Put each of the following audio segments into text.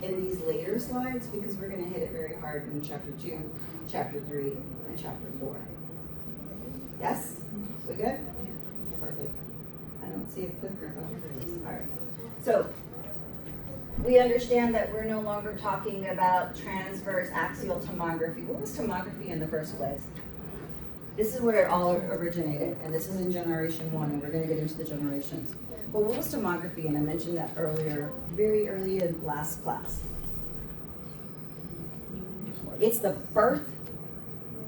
in these later slides because we're going to hit it very hard in chapter 2, chapter 3, and chapter 4. Yes? We good? Perfect. I don't see a clicker. All right. So we understand that we're no longer talking about transverse axial tomography. What was tomography in the first place? This is where it all originated, and this is in generation 1, and we're going to get into the generations. But what was tomography? And I mentioned that earlier, very early in last class. It's the birth.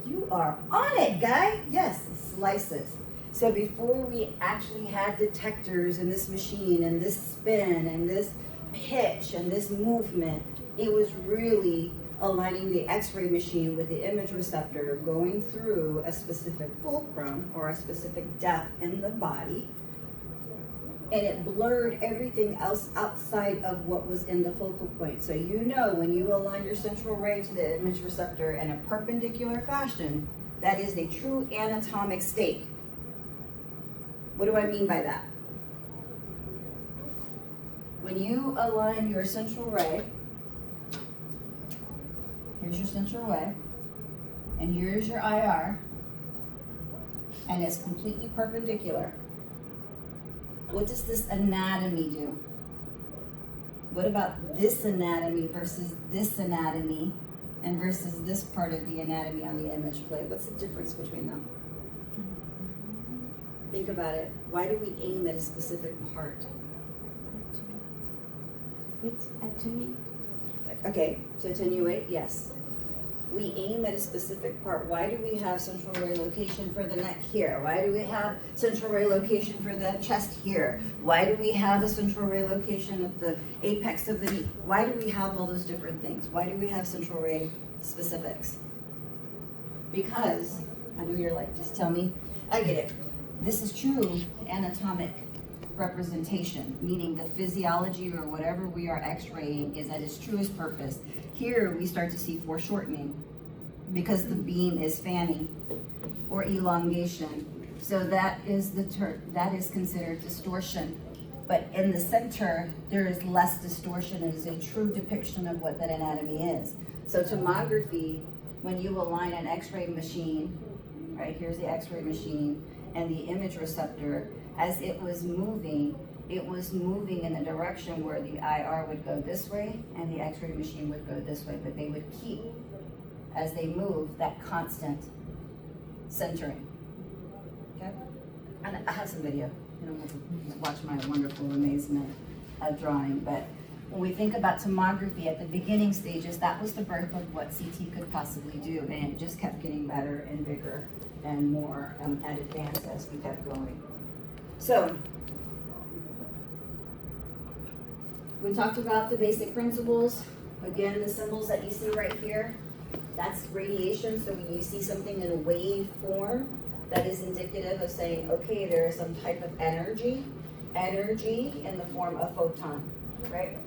You are on it, guy. Yes, slices. So before we actually had detectors in this machine and this spin and this pitch and this movement, it was really aligning the X-ray machine with the image receptor, going through a specific fulcrum or a specific depth in the body, and it blurred everything else outside of what was in the focal point. So you know when you align your central ray to the image receptor in a perpendicular fashion, that is a true anatomic state. What do I mean by that? When you align your central ray, here's your central ray, and here's your IR, and it's completely perpendicular. What does this anatomy do? What about this anatomy versus this anatomy and versus this part of the anatomy on the image plate? What's the difference between them? Think about it. Why do we aim at a specific part? It's attenuate. Okay, to attenuate, yes. We aim at a specific part. Why do we have central ray location for the neck here? Why do we have central ray location for the chest here? Why do we have a central ray location at the apex of the knee? Why do we have all those different things? Why do we have central ray specifics? Because, I know you're like, just tell me. I get it. This is true anatomic representation, meaning the physiology or whatever we are x-raying is at its truest purpose. Here we start to see foreshortening because the beam is fanning or elongation. So that is that is considered distortion. But in the center, there is less distortion. It is a true depiction of what that anatomy is. So tomography, when you align an x-ray machine, right, here's the x-ray machine and the image receptor, as it was moving in the direction where the IR would go this way and the x-ray machine would go this way, but they would keep, as they move, that constant centering. Okay? And I have some video. You don't have to watch my wonderful amazement of drawing, but when we think about tomography at the beginning stages, that was the birth of what CT could possibly do, and it just kept getting better and bigger and more at advance as we kept going. So, we talked about the basic principles. Again, the symbols that you see right here, that's radiation. So when you see something in a wave form, that is indicative of saying, okay, there is some type of energy in the form of photon, right?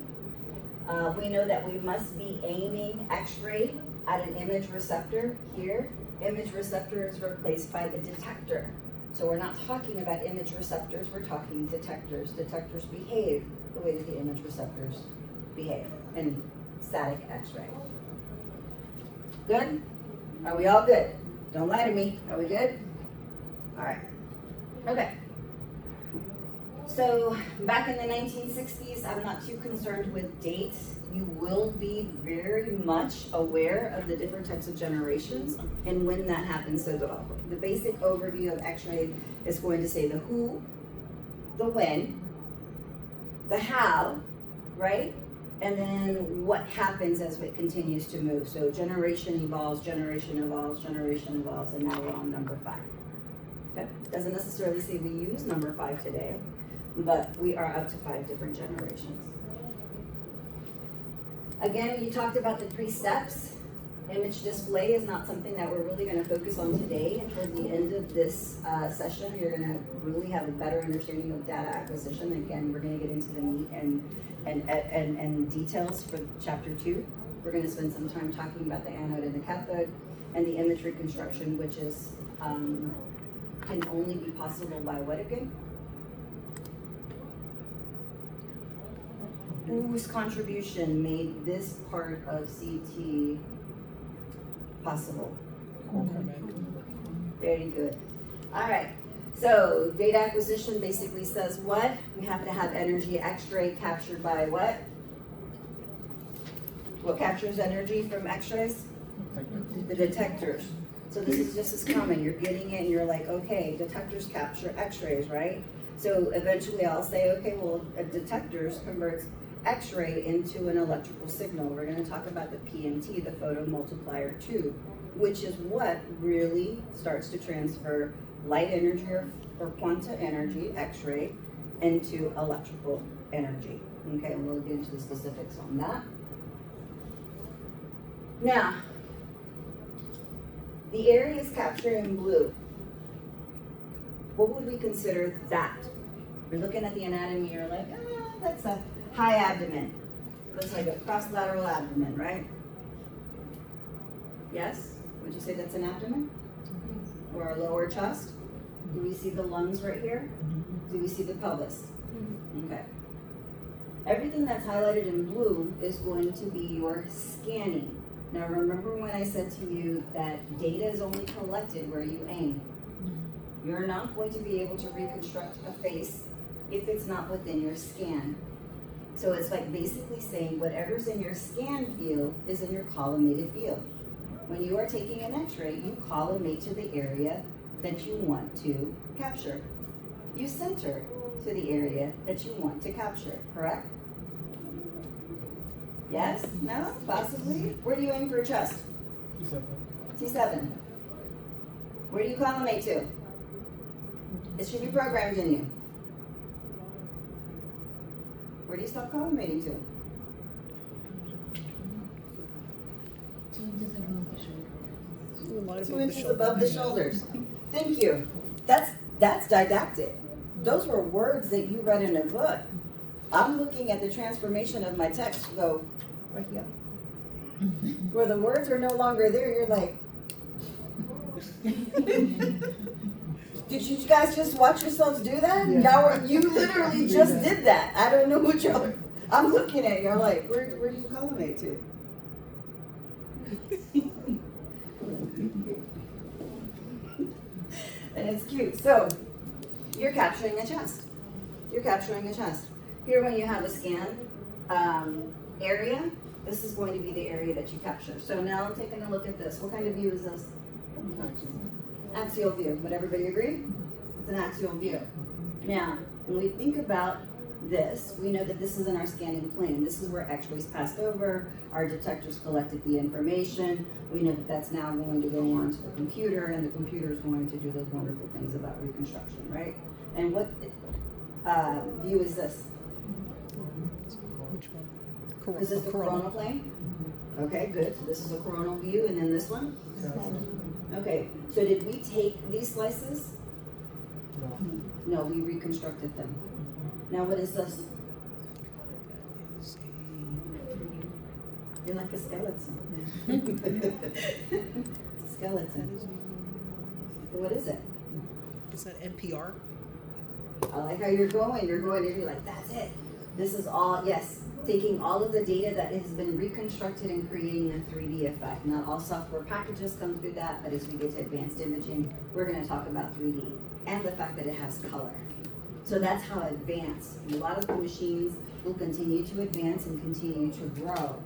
We know that we must be aiming X-ray at an image receptor here. Image receptor is replaced by the detector. So we're not talking about image receptors, we're talking detectors. Detectors behave the way that the image receptors behave in static X-ray. Good? Are we all good? Don't lie to me. Are we good? All right. Okay. So back in the 1960s, I'm not too concerned with dates. You will be very much aware of the different types of generations and when that happens. So the basic overview of X-ray is going to say the who, the when, the how, right? And then what happens as it continues to move. So generation evolves, generation evolves, generation evolves, and now we're on number 5. Okay? Doesn't necessarily say we use number 5 today, but we are up to 5 different generations. Again, you talked about the 3 steps. Image display is not something that we're really going to focus on today. And towards the end of this session, you're going to really have a better understanding of data acquisition. Again, we're going to get into the meat and details for chapter 2. We're going to spend some time talking about the anode and the cathode and the image reconstruction, which is can only be possible by what again? whose contribution made this part of CT possible? Very good. All right. So data acquisition basically says what? We have to have energy X-ray captured by what? What captures energy from X-rays? The detectors. So this is just as common. You're getting it and you're like, okay, detectors capture X-rays, right? So eventually I'll say, okay, well, a detectors converts X-ray into an electrical signal. We're going to talk about the PMT, the photomultiplier tube, which is what really starts to transfer light energy or quanta energy, X-ray, into electrical energy. Okay, and we'll get into the specifics on that. Now, the areas captured in blue, what would we consider that? You're looking at the anatomy, you're like, that's a high abdomen. Looks like a cross-lateral abdomen, right? Yes? Would you say that's an abdomen? Or a lower chest? Do we see the lungs right here? Do we see the pelvis? Okay. Everything that's highlighted in blue is going to be your scanning. Now remember when I said to you that data is only collected where you aim. You're not going to be able to reconstruct a face if it's not within your scan. So it's like basically saying whatever's in your scan field is in your collimated field. When you are taking an X-ray, you collimate to the area that you want to capture. You center to the area that you want to capture, correct? Yes? No? Possibly? Where do you aim for a chest? T7. T7. Where do you collimate to? It should be programmed in you. Where do you stop collimating to? 2 inches above the shoulder. 2 inches above the shoulders. Thank you. That's didactic. Those were words that you read in a book. I'm looking at the transformation of my text to go right here. Where the words are no longer there, you're like, did you guys just watch yourselves do that? Yeah. You literally just did that. I don't know what y'all are. I'm looking at you, I'm like, where do you collimate to? And it's cute. So, you're capturing a chest. You're capturing a chest. Here when you have a scan area, this is going to be the area that you capture. So now I'm taking a look at this. What kind of view is this? Axial view. Would everybody agree? It's an axial view. Now, when we think about this, we know that this is in our scanning plane. This is where X-rays passed over. Our detectors collected the information. We know that that's now going to go on to the computer, and the computer is going to do those wonderful things about reconstruction, right? And what view is this? Which one? Is this the coronal plane? Okay, good. So this is a coronal view, and then this one? Okay, so did we take these slices? No. No, we reconstructed them. Now what is this? You're like a skeleton. It's a skeleton. What is it? Is that NPR? I like how you're going. You're like, that's it. This is all, yes, taking all of the data that has been reconstructed and creating a 3D effect. Not all software packages come through that, but as we get to advanced imaging, we're going to talk about 3D and the fact that it has color. So that's how advanced. A lot of the machines will continue to advance and continue to grow.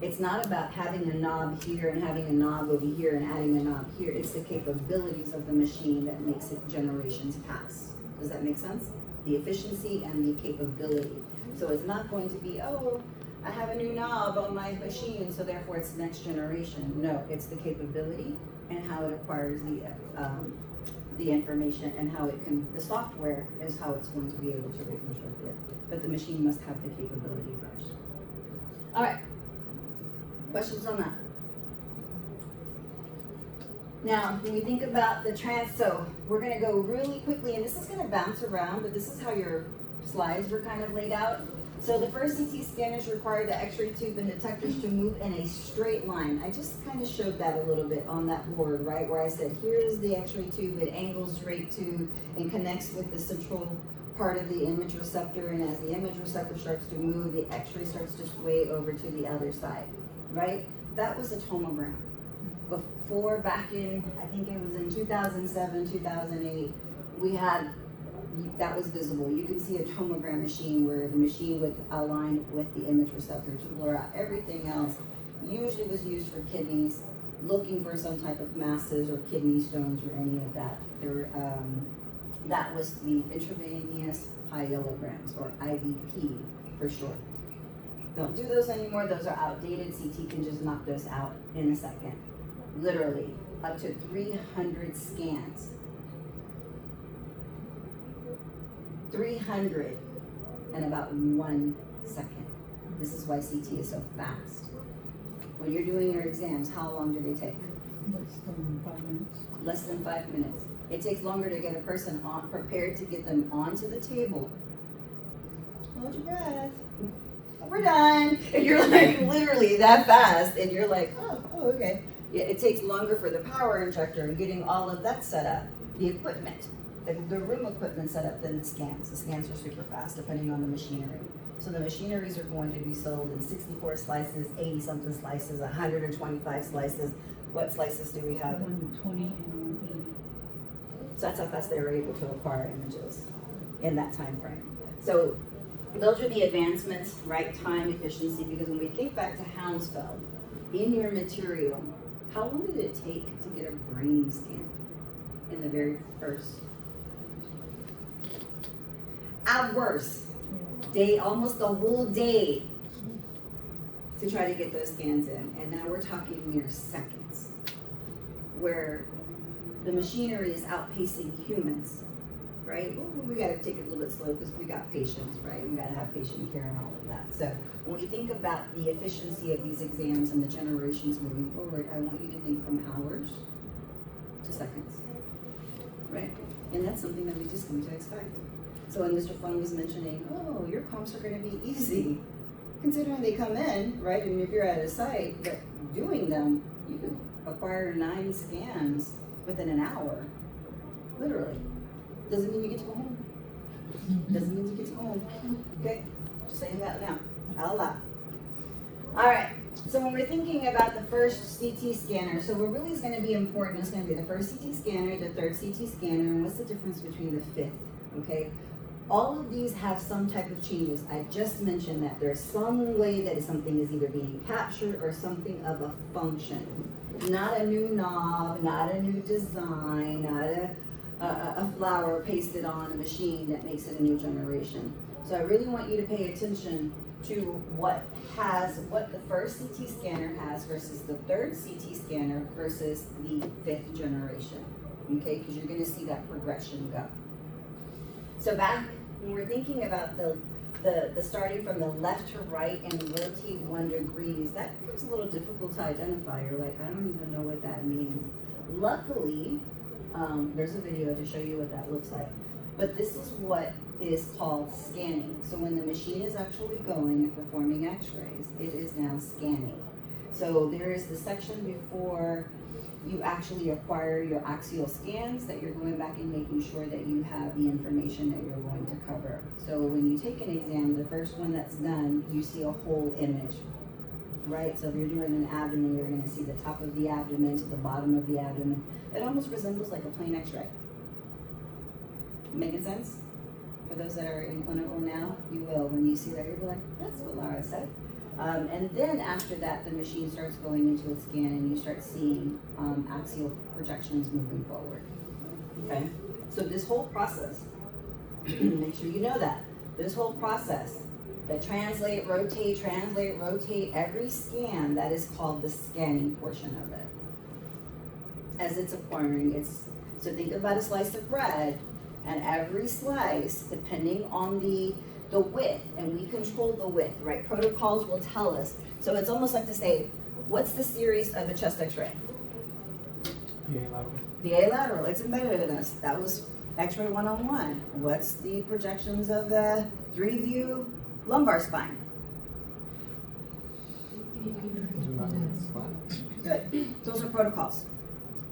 It's not about having a knob here and having a knob over here and adding a knob here. It's the capabilities of the machine that makes it generations pass. Does that make sense? The efficiency and the capability. So it's not going to be, oh, I have a new knob on my machine, so therefore it's next generation. No, it's the capability and how it acquires the information and how it can, the software is how it's going to be able to reconstruct it. But the machine must have the capability first. All right, questions on that? Now, when we think about the so we're gonna go really quickly, and this is gonna bounce around, but this is how your slides were kind of laid out. So the first CT scanners require the X-ray tube and detectors to move in a straight line. I just kind of showed that a little bit on that board, right? Where I said, here's the X-ray tube, it angles straight to and connects with the central part of the image receptor, and as the image receptor starts to move, the x-ray starts to sway over to the other side, right? That was a tomogram. Before, back in, I think it was in 2007, 2008, we had, that was visible. You can see a tomogram machine where the machine would align with the image receptor to blur out everything else. Usually was used for kidneys, looking for some type of masses or kidney stones or any of that. That was the intravenous pyelograms, or IVP for short. Don't do those anymore, those are outdated. CT can just knock those out in a second. Literally, up to 300 scans. 300 in about 1 second. This is why CT is so fast. When you're doing your exams, how long do they take? Less than 5 minutes. Less than 5 minutes. It takes longer to get a person prepared to get them onto the table. Hold your breath. We're done. And you're like literally that fast, and you're like, oh, okay. Yeah, it takes longer for the power injector and getting all of that set up, the equipment, the room equipment set up than the scans. The scans are super fast depending on the machinery. So the machineries are going to be sold in 64 slices, 80 something slices, 125 slices. What slices do we have? 120 and 180. So that's how fast they were able to acquire images in that time frame. So those are the advancements, right? Time, efficiency, because when we think back to Hounsfeld, in your material, how long did it take to get a brain scan in the very first? Hours, day, almost a whole day to try to get those scans in. And now we're talking mere seconds, where the machinery is outpacing humans, right? Well, we gotta take it a little bit slow because we got patients, right? We gotta have patient care and all of that. So when we think about the efficiency of these exams and the generations moving forward, I want you to think from hours to seconds, right? And that's something that we just come to expect. So when Mr. Fung was mentioning, oh, your comps are gonna be easy, considering they come in, right? And if you're at a site, but doing them, you could acquire 9 scans within an hour, literally. Doesn't mean you get to go home. Doesn't mean you get to go home. Okay, just saying that now, out loud. All right, so when we're thinking about the first CT scanner, so what really is gonna be important is gonna be the first CT scanner, the third CT scanner, and what's the difference between the fifth, okay? All of these have some type of changes. I just mentioned that there's some way that something is either being captured or something of a function. Not a new knob, not a new design, not a flower pasted on a machine that makes it a new generation. So I really want you to pay attention to what the first CT scanner has versus the third CT scanner versus the 5th generation, okay? Because you're gonna see that progression go. So back when we're thinking about the starting from the left to right and rotate 1 degree, that becomes a little difficult to identify. You're like, I don't even know what that means. Luckily, there's a video to show you what that looks like. But this is what is called scanning. So when the machine is actually going and performing x-rays, it is now scanning. So there is the section before you actually acquire your axial scans that you're going back and making sure that you have the information that you're going to cover. So when you take an exam, the first one that's done, you see a whole image, right? So if you're doing an abdomen, you're gonna see the top of the abdomen to the bottom of the abdomen. It almost resembles like a plain x-ray. Making sense? For those that are in clinical now, you will. When you see that, you'll be like, that's what Laura said. And then after that, the machine starts going into its scan and you start seeing axial projections moving forward, okay? So this whole process, make sure you know that, this whole process, the translate, rotate, every scan, that is called the scanning portion of it. As it's acquiring, so think about a slice of bread, and every slice, depending on the width, and we control the width, right? Protocols will tell us. So it's almost like to say, what's the series of a chest x-ray? PA lateral. PA lateral, it's embedded in us. That was x-ray 101. What's the projections of the 3-view lumbar spine? Good, those are protocols.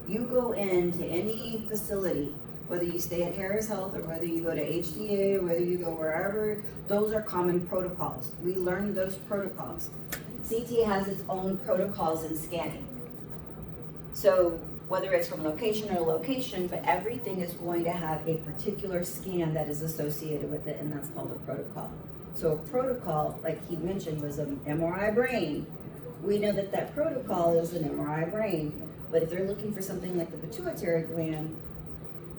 You go into any facility whether you stay at Harris Health or whether you go to HDA or whether you go wherever, those are common protocols. We learned those protocols. CT has its own protocols in scanning. So whether it's from location or location, but everything is going to have a particular scan that is associated with it, and that's called a protocol. So a protocol, like he mentioned, was an MRI brain. We know that that protocol is an MRI brain, but if they're looking for something like the pituitary gland,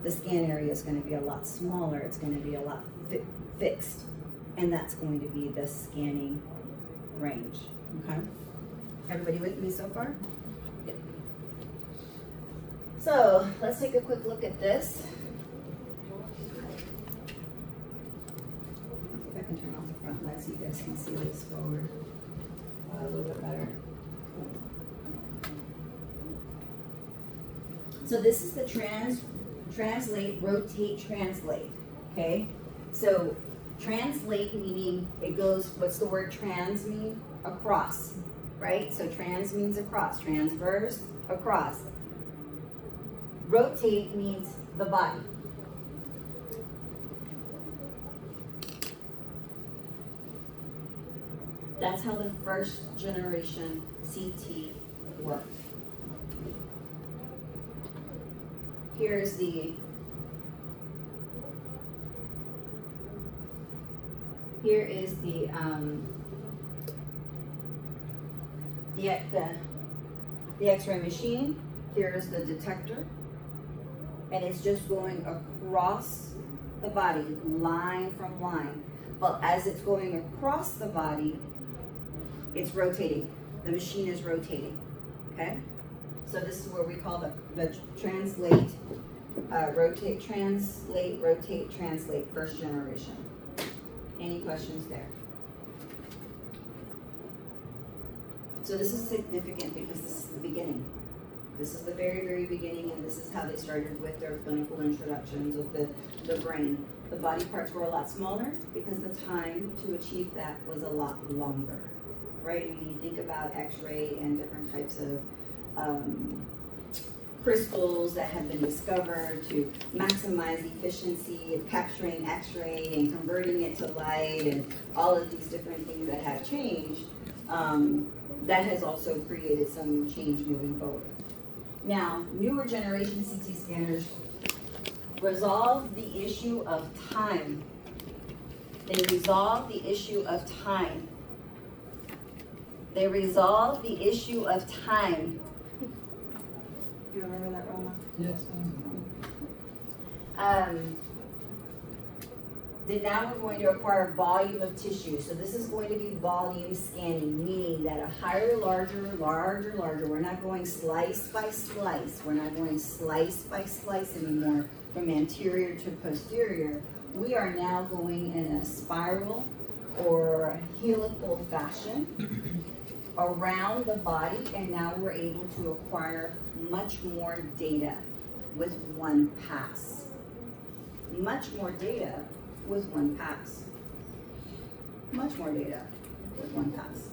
the scan area is going to be a lot smaller. It's going to be a lot fixed, and that's going to be the scanning range. Okay, everybody with me so far? Yep. So let's take a quick look at this. See if I can turn off the front light so you guys can see this forward a little bit better. So this is the translate, rotate, translate, okay? So translate meaning it goes, what's the word trans mean? Across, right? So trans means across, transverse, across. Rotate means the body. That's how the first generation CT worked. Here's the X-ray machine. Here's the detector, and it's just going across the body, line from line. But as it's going across the body, it's rotating. The machine is rotating. Okay. So this is where we call the translate, rotate, translate, first generation. Any questions there? So this is significant because this is the beginning. This is the very, very beginning, and this is how they started with their clinical introductions of the brain. The body parts were a lot smaller because the time to achieve that was a lot longer, right? When you think about X-ray and different types of crystals that have been discovered to maximize efficiency of capturing X-ray and converting it to light and all of these different things that have changed, that has also created some change moving forward. Now, newer generation CT scanners resolve the issue of time. They resolve the issue of time. They resolve the issue of time. Do you remember that, Roma? Yes. Then now we're going to acquire volume of tissue. So this is going to be volume scanning, meaning that a higher, larger. We're not going slice by slice. We're not going slice by slice anymore from anterior to posterior. We are now going in a spiral or helical fashion around the body, and now we're able to acquire much more data with one pass. Much more data with one pass. Much more data with one pass.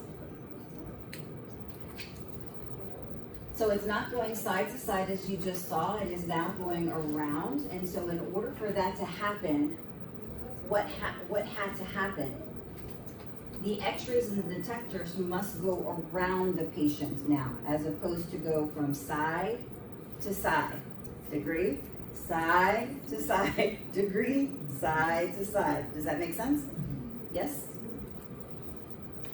So it's not going side to side as you just saw, it is now going around. And so in order for that to happen, what had to happen? The x-rays and the detectors must go around the patient now, as opposed to go from side to side. Degree, side to side, degree, side to side. Does that make sense? Yes?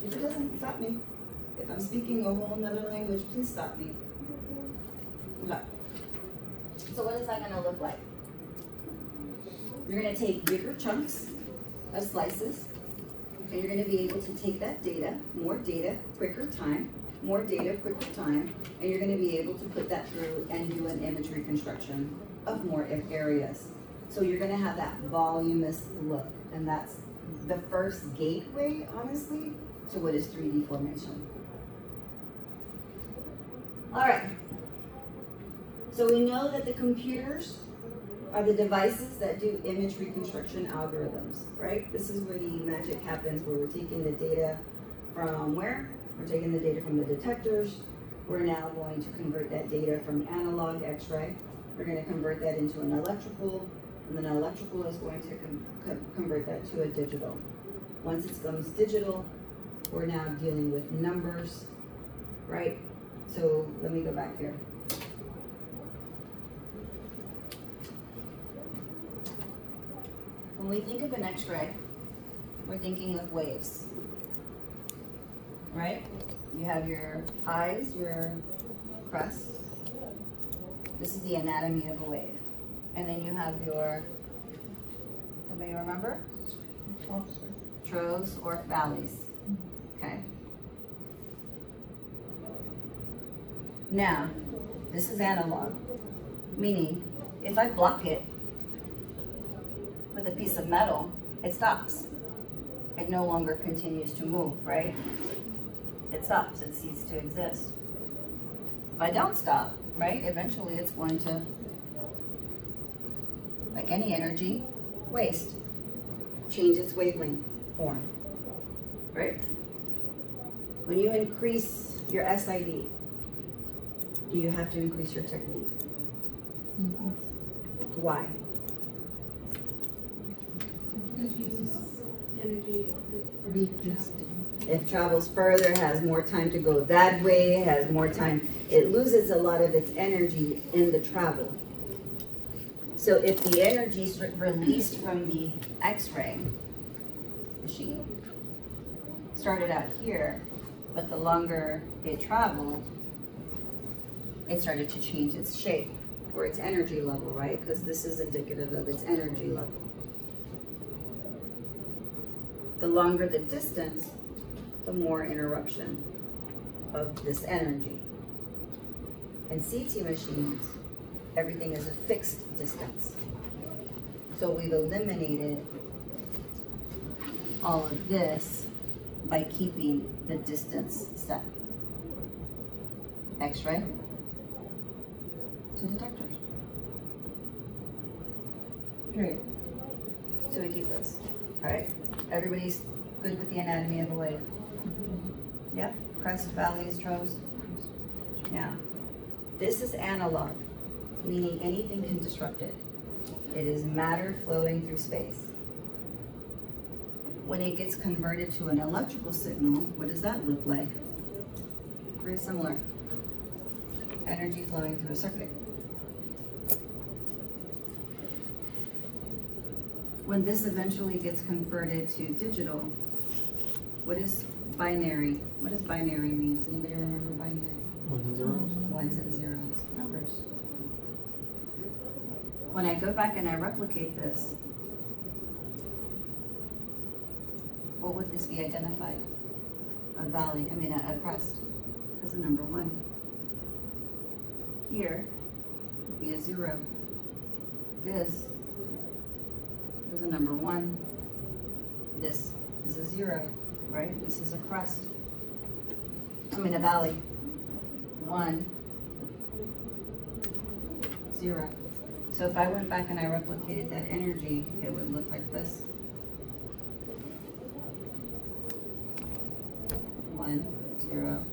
If it doesn't, stop me. If I'm speaking a whole nother language, please stop me. Okay. So what is that gonna look like? You're gonna take bigger chunks of slices, and you're gonna be able to take that data, more data, quicker time, more data, quicker time, and you're gonna be able to put that through and do an image reconstruction of more areas. So you're gonna have that voluminous look, and that's the first gateway, honestly, to what is 3D formation. All right. So we know that the computers are the devices that do image reconstruction algorithms, right? This is where the magic happens, where we're taking the data from where? We're taking the data from the detectors. We're now going to convert that data from analog X-ray We're gonna convert that into an electrical, and then electrical is going to convert that to a digital. Once it becomes digital, we're now dealing with numbers, right? So let me go back here. When we think of an X-ray, we're thinking of waves, right? You have your eyes, your crest. This is the anatomy of a wave. And then you have your, anybody remember? Troghs or valleys, okay? Now, this is analog, meaning if I block it with a piece of metal, it stops. It no longer continues to move, right? It stops, it ceases to exist. If I don't stop, right, eventually it's going to, like any energy, waste, change its wavelength form, right? When you increase your SID, do you have to increase your technique? Why? Energy. It travels further, has more time to go that way, has more time. It loses a lot of its energy in the travel. So if the energy is released from the X-ray machine started out here, but the longer it traveled, it started to change its shape or its energy level, right? Because this is indicative of its energy level. The longer the distance, the more interruption of this energy. In CT machines, everything is a fixed distance. So we've eliminated all of this by keeping the distance set. X-ray to detectors. Great. So we keep this, all right? Everybody's good with the anatomy of a wave? Yep, crest, valleys, troghs. Now, this is analog, meaning anything can disrupt it. It is matter flowing through space. When it gets converted to an electrical signal, what does that look like? Very similar. Energy flowing through a circuit. When this eventually gets converted to digital, what is binary? What does binary mean? Does anybody remember binary? Ones and zeros. Ones and zeros, numbers. When I go back and I replicate this, what would this be identified? A valley, a crest. That's a number 1. Here would be a 0. This is a number 1. This is a 0, right? This is a crest. A valley. 1, 0. So if I went back and I replicated that energy, it would look like this. 1, 0.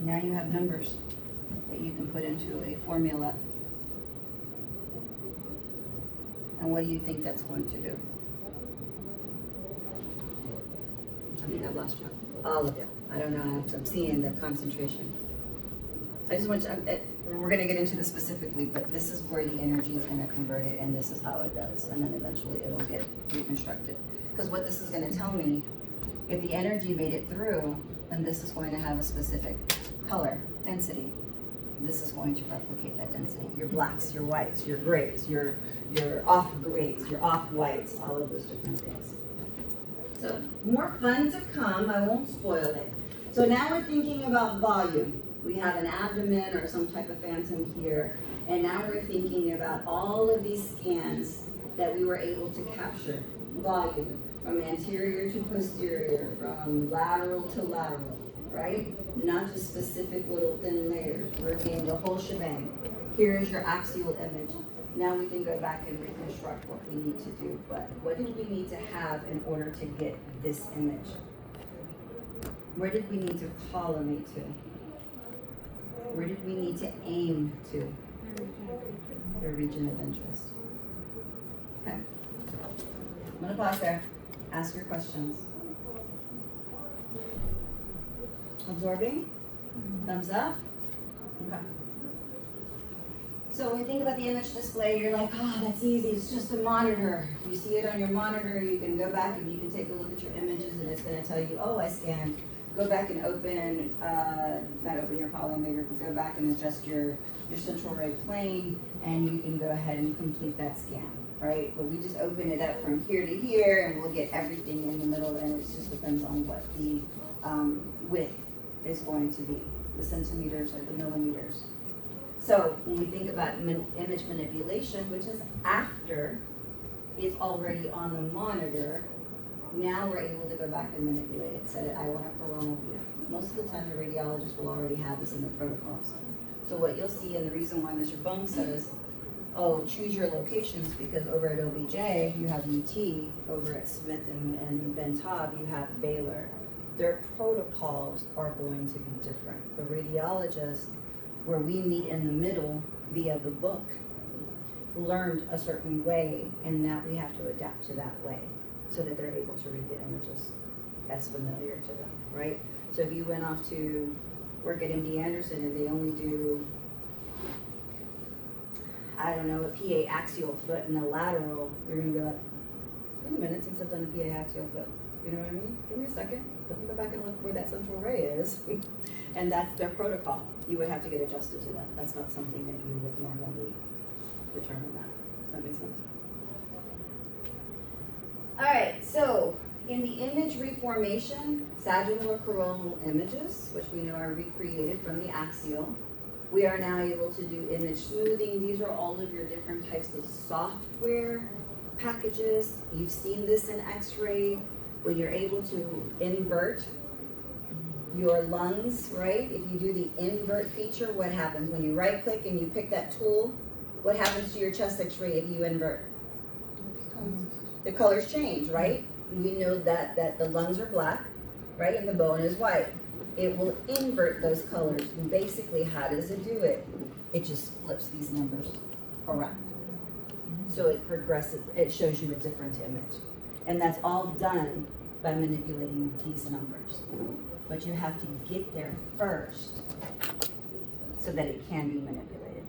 Now you have numbers that you can put into a formula. And what do you think that's going to do? I've lost track. All of it. I don't know. I'm seeing the concentration. I just want to, we're going to get into this specifically, but this is where the energy is going to convert it, and this is how it goes. And then eventually it'll get reconstructed. Because what this is going to tell me, if the energy made it through, then this is going to have a specific color, density. This is going to replicate that density. Your blacks, your whites, your grays, your off grays, your off whites, all of those different things. So more fun to come. I won't spoil it. So now we're thinking about volume. We have an abdomen or some type of phantom here. And now we're thinking about all of these scans that we were able to capture. Volume, from anterior to posterior, from lateral to lateral, right? Not just specific little thin layers. We're getting the whole shebang. Here is your axial image. Now we can go back and reconstruct what we need to do. But what did we need to have in order to get this image? Where did we need to collimate to? Where did we need to aim to? Their region of interest. Okay. I'm gonna pause there. Ask your questions. Absorbing? Thumbs up? Okay. So when you think about the image display, you're like, oh, that's easy, it's just a monitor. You see it on your monitor, you can go back and you can take a look at your images and it's gonna tell you, oh, I scanned. Go back and open, not open your collimator, but go back and adjust your central ray plane and you can go ahead and complete that scan, right? But we just open it up from here to here and we'll get everything in the middle and it just depends on what the width is going to be, the centimeters or the millimeters. So when we think about image manipulation, which is after it's already on the monitor, now we're able to go back and manipulate it, set it, I want a coronal view. Most of the time the radiologist will already have this in the protocols. So what you'll see, and the reason why Mr. Bung says, oh, choose your locations, because over at OBJ, you have UT, over at Smith and Ben Taub, you have Baylor. Their protocols are going to be different. The radiologist, where we meet in the middle via the book, learned a certain way, and now we have to adapt to that way so that they're able to read the images that's familiar to them, right? So if you went off to work at MD Anderson and they only do, I don't know, a PA axial foot and a lateral, you're gonna be like, it's been a minute since I've done a PA axial foot. You know what I mean? Give me a second. Let me go back and look where that central ray is. And that's their protocol. You would have to get adjusted to that. That's not something that you would normally determine that. Does that make sense? All right, so in the image reformation, sagittal or coronal images, which we know are recreated from the axial, we are now able to do image smoothing. These are all of your different types of software packages. You've seen this in X-ray, when you're able to invert your lungs, right? If you do the invert feature, what happens? When you right click and you pick that tool, what happens to your chest X-ray if you invert? The colors change, right? We know that the lungs are black, right? And the bone is white. It will invert those colors. And basically, how does it do it? It just flips these numbers around. So it progresses, it shows you a different image. And that's all done by manipulating these numbers. But you have to get there first so that it can be manipulated.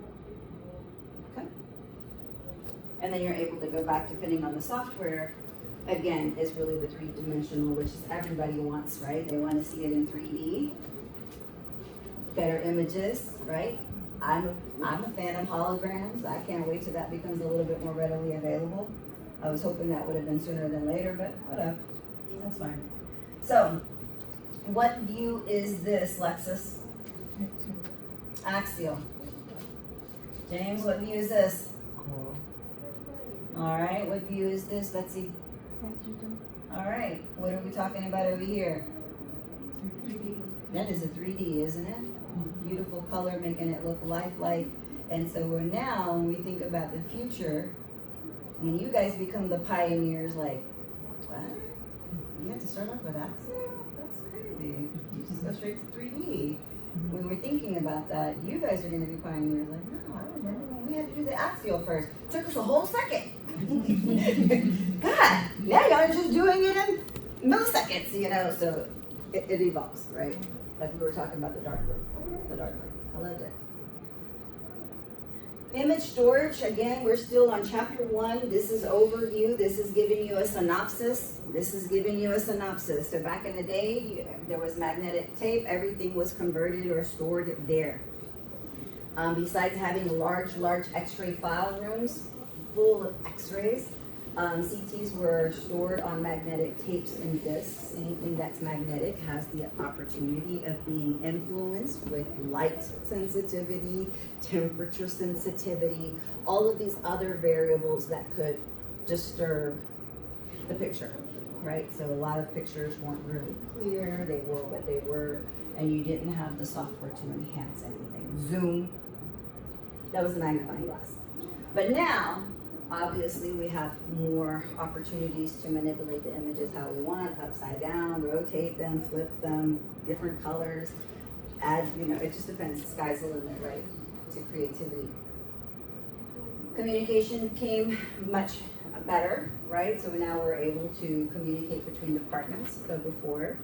Okay? And then you're able to go back, depending on the software, again, is really the three-dimensional, which is everybody wants, right? They want to see it in 3D. Better images, right? I'm a fan of holograms. I can't wait till that becomes a little bit more readily available. I was hoping that would have been sooner than later, but whatever. That's fine. So, what view is this, Lexus? Axial. James, what view is this? Cool. All right, what view is this, Betsy? All right, what are we talking about over here? That is a 3D, isn't it? Beautiful color, making it look lifelike. And so we're now, when we think about the future, when you guys become the pioneers, like, what? You have to start off with axial? That's crazy. You just go straight to 3D. When we're thinking about that, you guys are going to be pioneers. Like, no, I remember when we had to do the axial first. It took us a whole second. God, now y'all are just doing it in milliseconds, you know? So it evolves, right? Like we were talking about the dark room. The dark room. I loved it. Image storage, again, we're still on chapter 1. This is overview. This is giving you a synopsis. So back in the day, there was magnetic tape. Everything was converted or stored there. Besides having large X-ray file rooms full of X-rays, CTs were stored on magnetic tapes and discs. Anything that's magnetic has the opportunity of being influenced with light sensitivity, temperature sensitivity, all of these other variables that could disturb the picture, right? So a lot of pictures weren't really clear, they were what they were, and you didn't have the software to enhance anything. Zoom, that was a magnifying glass. But now, obviously, we have more opportunities to manipulate the images how we want, upside down, rotate them, flip them, different colors. add, it just depends, sky's the limit, right, to creativity. Communication came much better, right? So now we're able to communicate between departments. So before,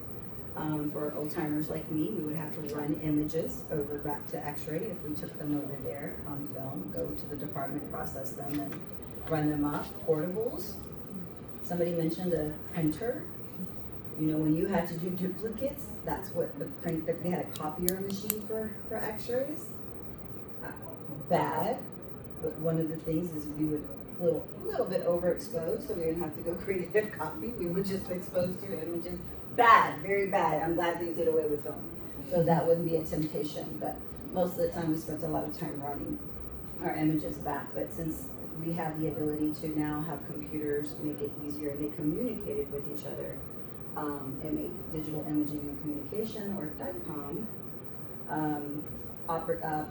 for old timers like me, we would have to run images over back to X-ray if we took them over there on film, go to the department, process them, and run them up. Portables. Somebody mentioned a printer. When you had to do duplicates, that's what they had a copier machine for X-rays. Bad. But one of the things is we would a little bit overexposed, so we didn't have to go create a copy. We would just expose to images. Bad, very bad. I'm glad they did away with film, so that wouldn't be a temptation. But most of the time, we spent a lot of time running our images back. But since we have the ability to now have computers make it easier, and they communicated with each other, and made digital imaging and communication, or DICOM,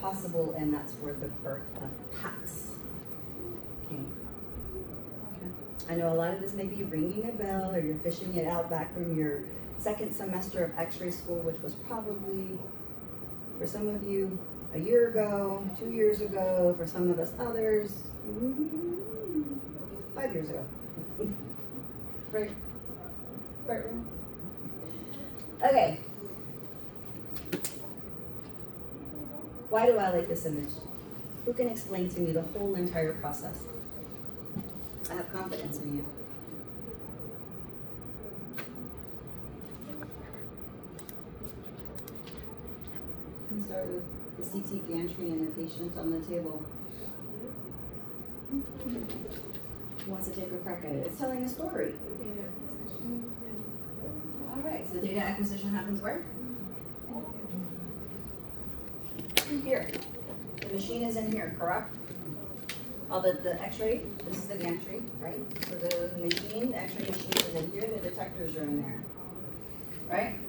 possible, and that's where the birth of PACS came from. Okay. I know a lot of this may be ringing a bell, or you're fishing it out back from your second semester of X-ray school, which was probably, for some of you, a year ago, 2 years ago, for some of us others, 5 years ago. Right? Right. Okay. Why do I like this image? Who can explain to me the whole entire process? I have confidence in you. Let me start with the CT gantry and the patient on the table. Who wants to take a crack at it? It's telling a story. All right, so data acquisition happens where? Here. The machine is in here, correct? All the X-ray, this is the gantry, right? So the machine, the X-ray machine is in here, the detectors are in there, right?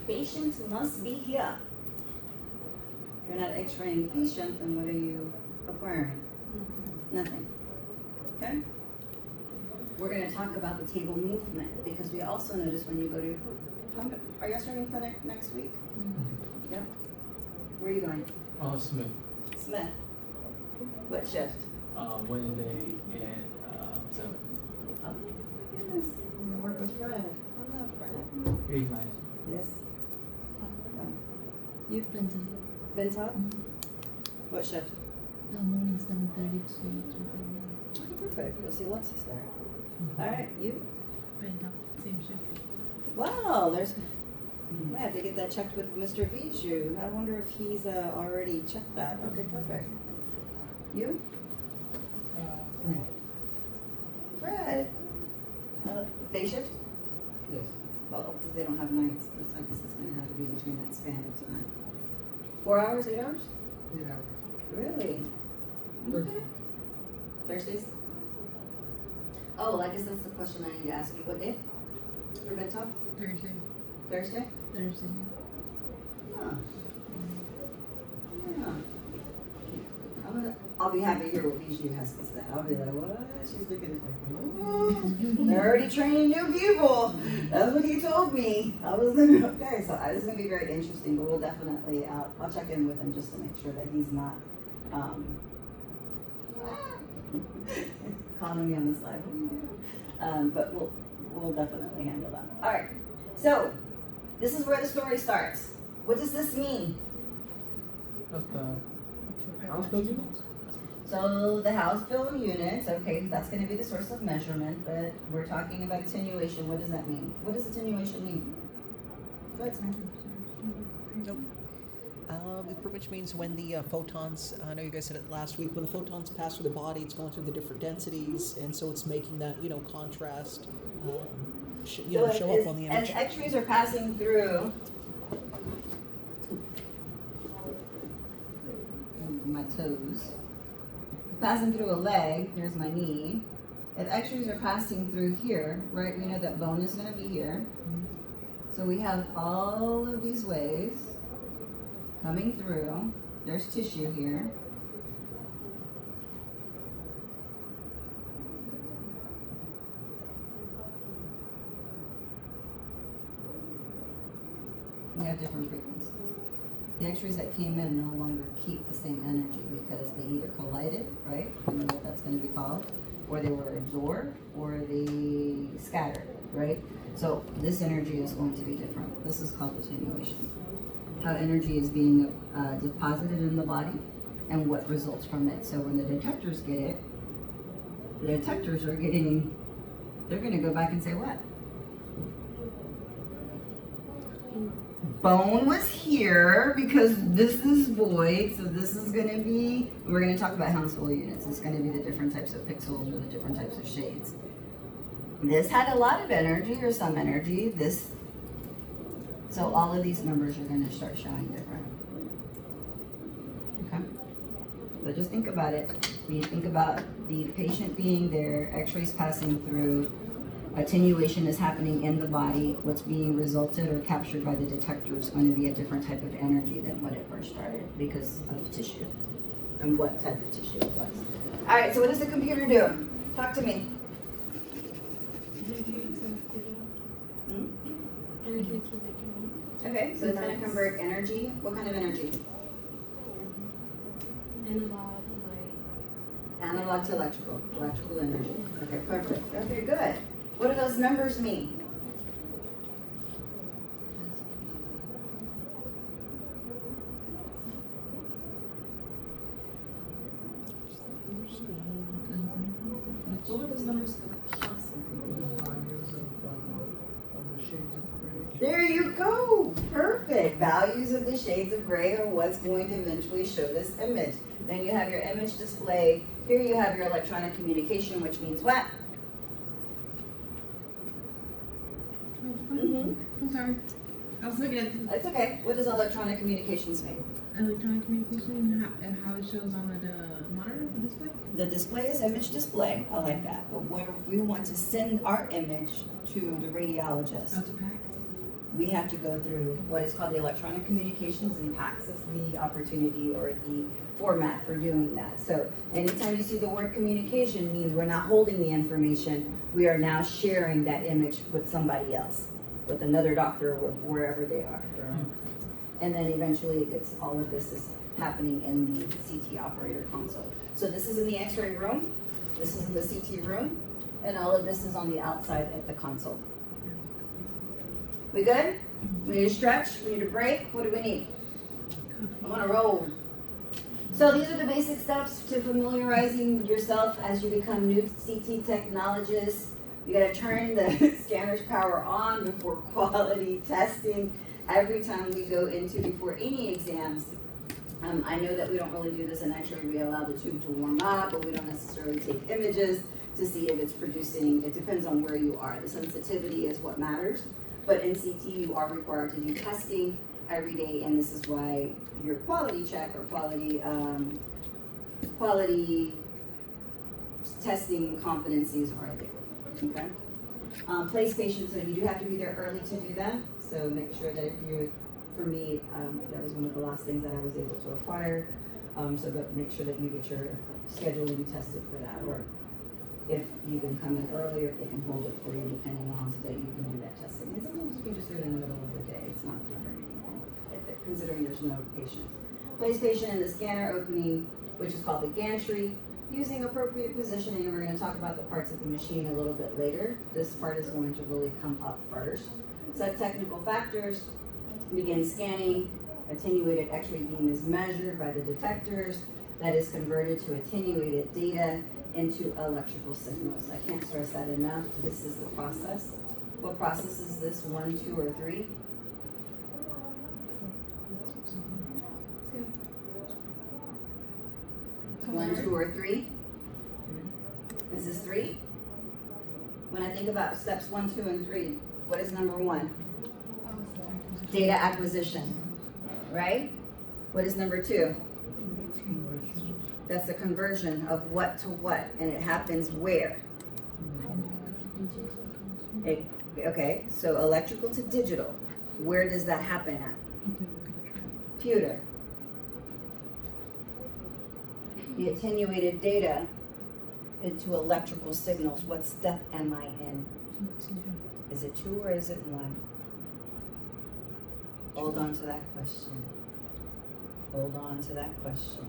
Patients must be here. If you're not X-raying the patient, then what are you acquiring? Nothing. Okay? We're going to talk about the table movement, because we also notice when you go to, are you X-raying clinic next week? Yep. Where are you going? Smith. Smith. What shift? Wednesday and 7. Oh my goodness. I'm gonna work with Fred. I love Fred. He's nice. Yes. You? Bentop? What shift? Morning 7:30 to 3:30. Perfect. You'll see Alexis there. All right. You? Same shift. Wow. There's. I have to get that checked with Mr. Bijou. I wonder if he's already checked that. Okay, perfect. You? Fred. Day shift? Yes. Well, because they don't have nights. It's like this is going to have to be between that span of time. 4 hours, 8 hours? 8 hours. Really? Thursday. Okay. Thursdays? Oh, I guess that's the question I need to ask you. What day? For bedtime? Thursday. Thursday? Thursday. Huh. Yeah. I'll be happy to hear what Bijou has to say. I'll be like, what? She's looking at me. Oh, they're already training new people. That's what he told me. I was like, okay, so this is going to be very interesting, but we'll definitely, I'll check in with him just to make sure that he's not calling me on the side. But we'll definitely handle that. All right. So this is where the story starts. What does this mean? That's the house building? So the house fill units, okay, that's going to be the source of measurement, but we're talking about attenuation. What does that mean? What does attenuation mean? Go ahead, Sam. Nope. It pretty much means when the photons, I know you guys said it last week, when the photons pass through the body, it's going through the different densities, and so it's making that, contrast, show up on the image. As X-rays are passing through, my toes, passing through a leg, here's my knee. If X-rays are passing through here, right, we know that bone is going to be here. So we have all of these waves coming through. There's tissue here. We have different frequencies. The X-rays that came in no longer keep the same energy because they either collided, right? You know what that's going to be called, or they were absorbed, or they scattered, right? So this energy is going to be different. This is called attenuation. How energy is being deposited in the body and what results from it. So when the detectors get it, the detectors are getting, they're going to go back and say what? Bone was here because this is void, so this is going to be, we're going to talk about Hounsfield units. It's going to be the different types of pixels or the different types of shades. This had a lot of energy or some energy. This, so all of these numbers are going to start showing different. Okay? So just think about it. When you think about the patient being there, x-rays passing through, attenuation is happening in the body, what's being resulted or captured by the detector is going to be a different type of energy than when it first started because of tissue and what type of tissue it was. All right, so what does the computer do? Talk to me. Hmm? Okay, so it's going to convert energy. What kind of energy? Analog to electrical. Electrical energy. Okay, perfect. Okay, good. What do those numbers mean? What would those numbers possibly be? The values of the shades of gray. There you go. Perfect. Values of the shades of gray are what's going to eventually show this image. Then you have your image display. Here you have your electronic communication, which means what? I'm sorry. I was looking at That's okay. What does electronic communications mean? electronic communication and how it shows on the monitor, the display. The display is image display. I like that. But what if we want to send our image to the radiologist? Oh, to PACS. We have to go through what is called the electronic communications, and PACS is the opportunity or the format for doing that. So anytime you see the word communication, means we're not holding the information, we are now sharing that image with somebody else, with another doctor or wherever they are. And then eventually it gets, all of this is happening in the CT operator console. So this is in the x-ray room, this is in the CT room, and all of this is on the outside at the console. We good? We need to stretch, we need a break, what do we need? I wanna roll. So these are the basic steps to familiarizing yourself as you become new CT technologists. You gotta turn the scanner's power on before quality testing. Every time we go into, before any exams, I know that we don't really do this in x-ray, we allow the tube to warm up, but we don't necessarily take images to see if it's producing, it depends on where you are. The sensitivity is what matters. But in CT, you are required to do testing every day, and this is why your quality check or quality testing competencies are there. Okay. Place patients, so you do have to be there early to do that. So make sure that if you, for me, that was one of the last things that I was able to acquire. But make sure that you get your scheduling tested for that, or if you can come in early, or if they can hold it for you, depending on, so that you can do that testing. And sometimes you can just do it in the middle of the day. It's not covering anything, considering there's no patients. Place patient in the scanner opening, which is called the gantry. Using appropriate positioning, and we're going to talk about the parts of the machine a little bit later. This part is going to really come up first. Set technical factors, begin scanning. Attenuated x-ray beam is measured by the detectors. That is converted to attenuated data into electrical signals. I can't stress that enough. This is the process. What process is this? 1, 2, or 3? One, 2, or 3? Is this 3? When I think about steps 1, 2, and 3, what is number 1? Data acquisition, right? What is number 2? That's the conversion of what to what, and it happens where? Okay, so electrical to digital. Where does that happen at? Computer. The attenuated data into electrical signals. What step am I in? Is it 2 or is it 1? Hold on to that question. Hold on to that question.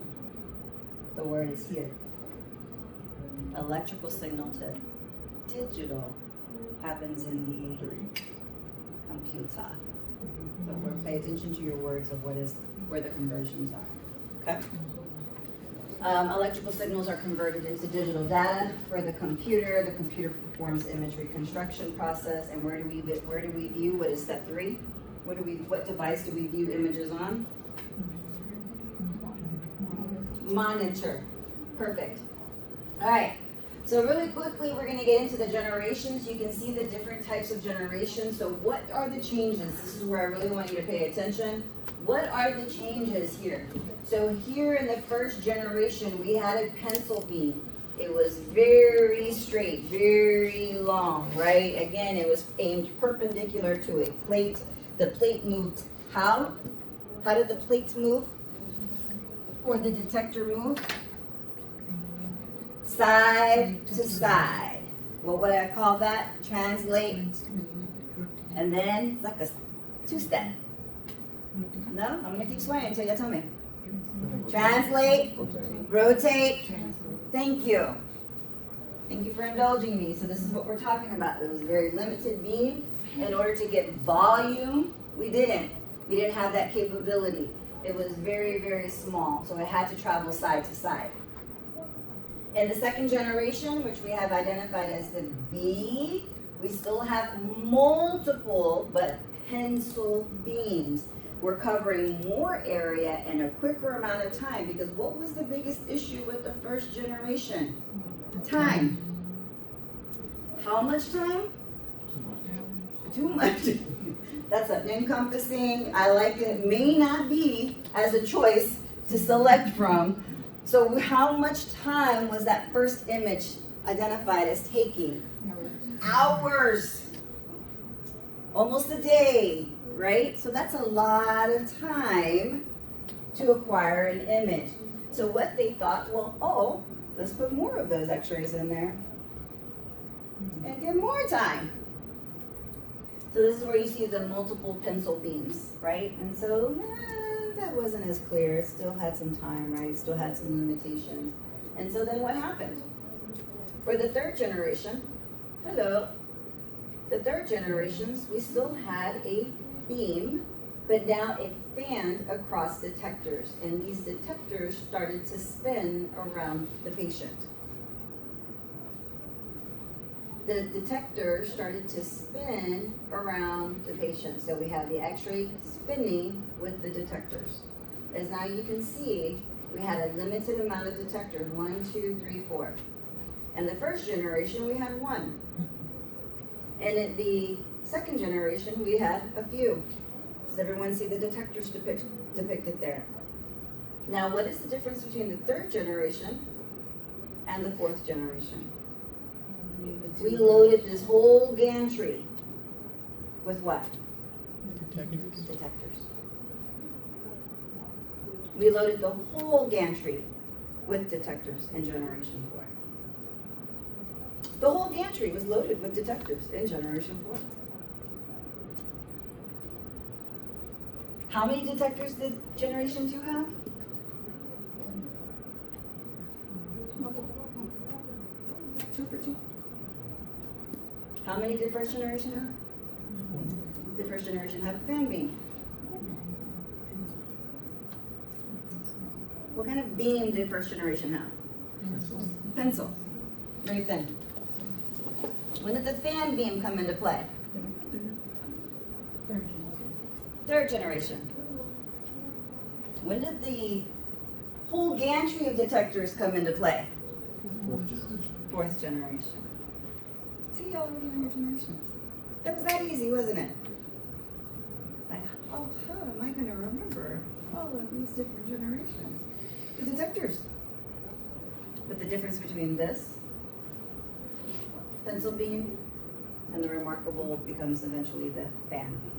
The word is here. Electrical signal to digital happens in the computer. So pay attention to your words of where the conversions are. Okay? Electrical signals are converted into digital data for the computer. The computer performs image reconstruction process. And where do we view? What is step 3? What device do we view images on? Monitor. Perfect. All right. So really quickly, we're going to get into the generations. You can see the different types of generations. So what are the changes? This is where I really want you to pay attention. What are the changes here? So here in the first generation, we had a pencil beam. It was very straight, very long, right? Again, it was aimed perpendicular to a plate. The plate moved how? How did the plate move? Or the detector move? Side to side. What would I call that? Translate. And then it's like a 2-step. No? I'm going to keep swearing until you tell me. Translate. Rotate. Thank you. Thank you for indulging me. So this is what we're talking about. It was a very limited beam. In order to get volume, we didn't have that capability. It was very, very small. So it had to travel side to side. In the second generation, which we have identified as the B, we still have multiple but pencil beams. We're covering more area in a quicker amount of time because what was the biggest issue with the first generation? Time. How much time? Too much. That's an encompassing, I like it, may not be as a choice to select from. So how much time was that first image identified as taking? Hours. Almost a day, right? So that's a lot of time to acquire an image. So what they thought, well, let's put more of those x-rays in there and get more time. So this is where you see the multiple pencil beams, right? And so that wasn't as clear. It still had some time, right? It still had some limitations. And so then what happened? For the third generation, the third generations, we still had a beam, but now it fanned across detectors. And these detectors started to spin around the patient. The detector started to spin around the patient. So we have the x-ray spinning with the detectors. As now you can see, we had a limited amount of detectors, 1, 2, 3, 4. And the first generation, we had 1. And in the second generation, we had a few. Does everyone see the detectors depicted there? Now, what is the difference between the third generation and the fourth generation? We loaded this whole gantry with what? Detectors. Detectors. We loaded the whole gantry with detectors in generation 4. The whole gantry was loaded with detectors in generation 4. How many detectors did generation 2 have? Multiple. 2 for 2. How many did first generation have? Did first generation have a fan beam? What kind of beam did first generation have? Pencil. Very thin. When did the fan beam come into play? Third generation. When did the whole gantry of detectors come into play? Fourth generation. See, y'all already know your generations. That was that easy, wasn't it? Like, how am I going to remember all of these different generations? The detectors. But the difference between this pencil beam and the remarkable becomes eventually the fan beam.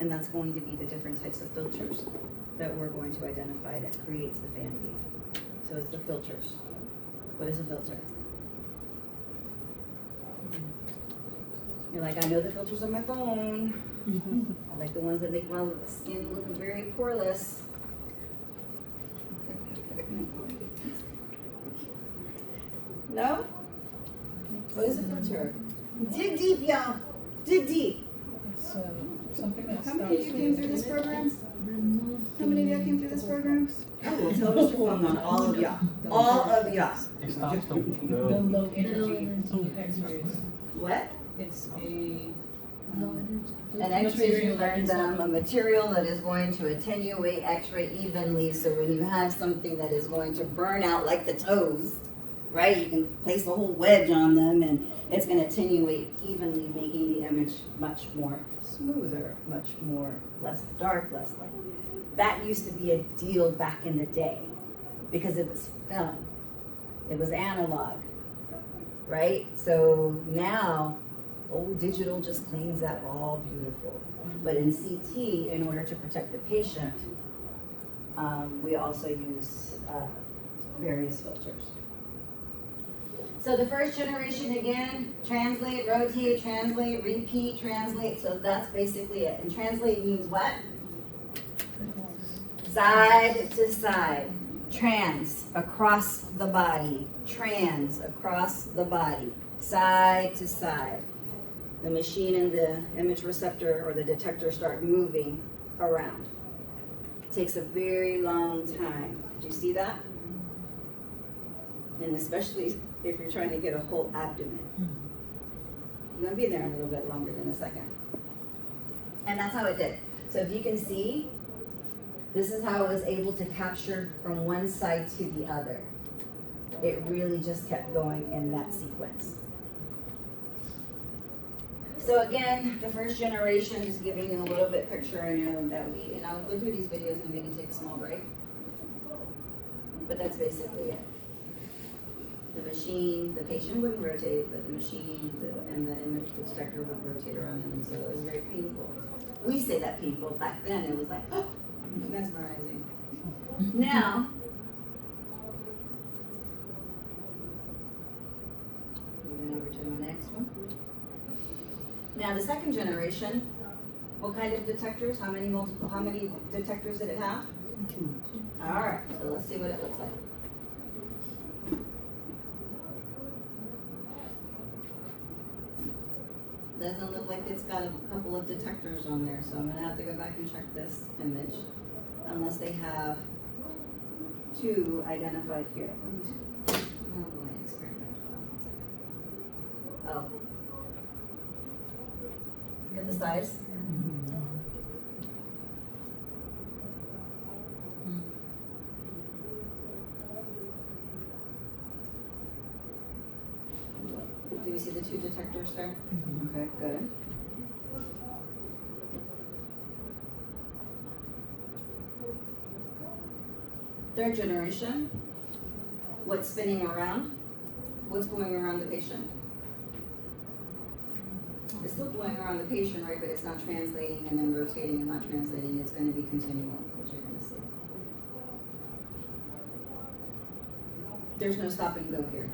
And that's going to be the different types of filters that we're going to identify that creates the fan beam. So it's the filters. What is a filter? You're like, I know the filters on my phone. I like the ones that make my skin look very poreless. No? What is a filter? Dig deep, y'all. Dig deep. It's something that How many of you came through this program? Remove. How many of you came through this program? I will tell Mr. Fung on all of y'all. All of y'all. It stops the the low The energy low energy X-rays. What? It's a Low energy. An X-ray, you material that learn is them, not- a material that is going to attenuate X-ray evenly, so when you have something that is going to burn out like the toes, right, you can place a whole wedge on them and it's gonna attenuate evenly, making the image much more smoother, much more, less dark, less light. That used to be a deal back in the day, because it was film, it was analog, right? So now, old digital just cleans that all beautiful. But in CT, in order to protect the patient, we also use various filters. So the first generation, again, translate, rotate, translate, repeat, translate. So that's basically it. And translate means what? Side to side. Trans, across the body. Trans, across the body. Side to side. The machine and the image receptor or the detector start moving around. It takes a very long time. Did you see that? And especially if you're trying to get a whole abdomen. You're gonna be there a little bit longer than a second. And that's how it did. So if you can see, this is how it was able to capture from one side to the other. It really just kept going in that sequence. So again, the first generation is giving you a little bit picture, and and I'll go through these videos and we can take a small break. But that's basically it. The machine, the patient wouldn't rotate, but the machine and the image detector would rotate around him, so it was very painful. We say that painful. Back then it was like, oh, mesmerizing. Now, moving over to the next one. Now the second generation, what kind of detectors? How many detectors did it have? All right, so let's see what it looks like. Doesn't look like it's got a couple of detectors on there, so I'm gonna have to go back and check this image, unless they have two identified here. I'm going to experiment. Oh. Look at the size. Do you see the two detectors there? Okay, good. Third generation, what's spinning around? What's going around the patient? It's still going around the patient, right, but it's not translating and then rotating and not translating. It's going to be continual, which you're going to see. There's no stop and go here.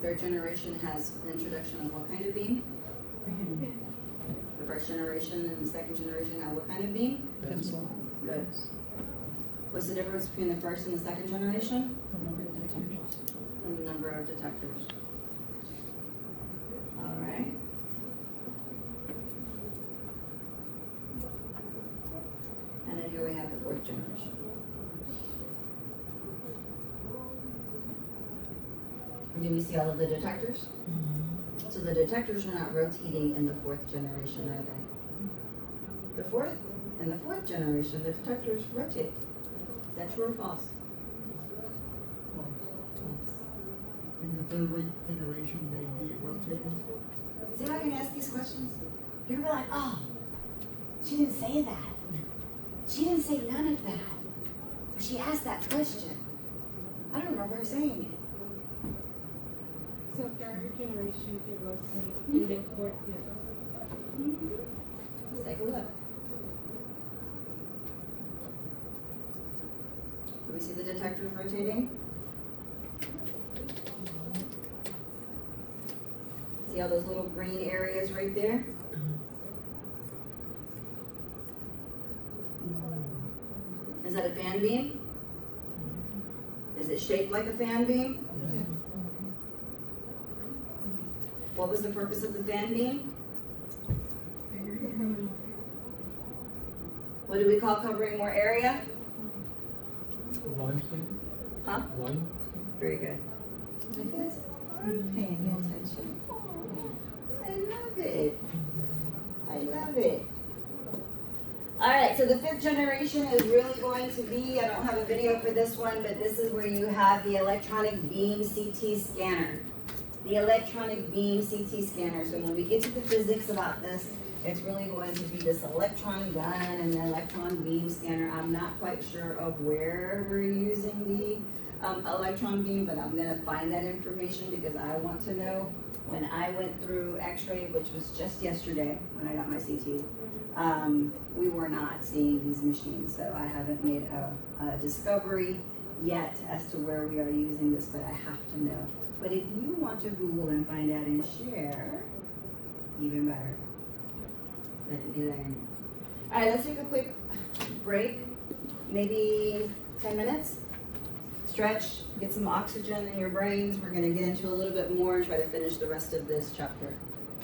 Third generation has an introduction of what kind of beam? The first generation and the second generation have what kind of beam? Pencil. Good. What's the difference between the first and the second generation? And the number of detectors. All right. And then here we have the fourth generation. Do we see all of the detectors? So the detectors are not rotating in the fourth generation, are they? The fourth and the fourth generation, the detectors rotate. Is that true or false? In the third generation, they be rotating. See how I can ask these questions? You're gonna be like, oh, she didn't say that. She didn't say none of that. She asked that question. I don't remember her saying it. So third generation it rotate and then fourth Let's take a look. Do we see the detectors rotating? See See all those little green areas right there? Is that a fan beam? Is it shaped like a fan beam? Yes. What was the purpose of the fan beam? What do we call covering more area? Volume statement? Huh? Volume? Very good. You guys are paying attention. I love it. I love it. All right, so the 5th generation is really going to be, I don't have a video for this one, but this is where you have the electronic beam CT scanner. The electronic beam CT scanner. So when we get to the physics about this, it's really going to be this electron gun and the electron beam scanner. I'm not quite sure of where we're using the electron beam, but I'm gonna find that information because I want to know. When I went through X-ray, which was just yesterday when I got my CT, we were not seeing these machines, so I haven't made a discovery yet as to where we are using this, but I have to know. But if you want to Google and find out and share, even better. All right, let's take a quick break, maybe 10 minutes. Stretch, get some oxygen in your brains. We're gonna get into a little bit more and try to finish the rest of this chapter.